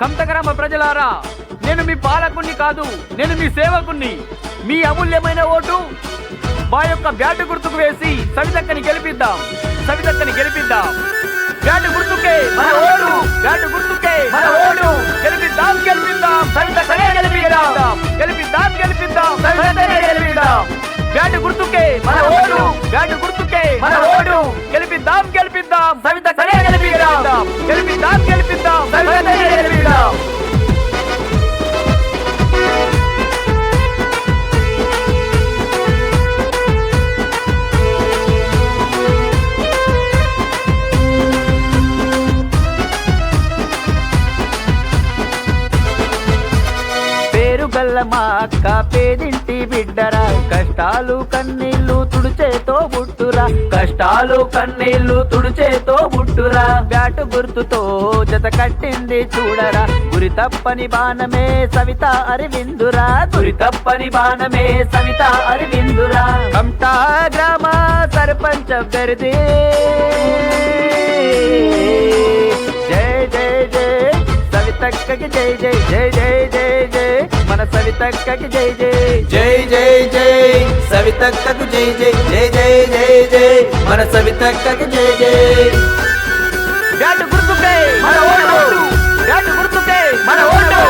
కంటగ్రామ ప్రజలారా, నేను మీ పాలకుణ్ణి కాదు, నేను మీ సేవకుణ్ణి. మీ అమూల్యమైన ఓటు మా యొక్క బ్యాటు గుర్తుకు వేసి సవితక్కని గెలిపిద్దాం. సవితక్కని గెలిపిద్దాం. బ్యాటు గుర్తుకే మన ఓటు, బ్యాటు గుర్తుకే మన ఓటు. గెలిపిద్దాం, గెలిపిద్దాం, సవితక్కనే గెలిపిద్దాం. గెలిపిద్దాం, గెలిపిద్దాం, సవితక్కనే గెలిపిద్దాం. బ్యాటు గుర్తుకే మన ఓటు, బ్యాటు గుర్తుకే మన ఓటు. గెలిపిద్దాం, గెలిపిద్దాం, సవితక్కనే గెలిపిద్దాం. గెలిపిద్దాం, గెలిపిద్దాం, సవితక్కనే గెలిపిద్దాం. మా అక్క పేదింటి బిడ్డరా, కష్టాలు కన్నీళ్లు తుడిచేతో బుట్టురా. కష్టాలు కన్నీళ్లు తుడిచేతో బుట్టురా. బ్యాటు గుర్తుతో జత కట్టింది చూడరా. గురి తప్పని బాణమే సవిత అరవిందురా. గురి తప్పని బాణమే సవిత అరవిందురా. కమటా గ్రామ సర్పంచ్ అభ్యర్థి జై జై జై సవితక్కకి జై జై జై జై జై జై మన సవితక్కకి జై జై జై జై జై సవితక్కకు జై జై జై జై జై జై మన సవితక్కకి జై జై. బ్యాటు గుర్తుకే మన ఓటు, బ్యాటు గుర్తుకే మన ఓటు.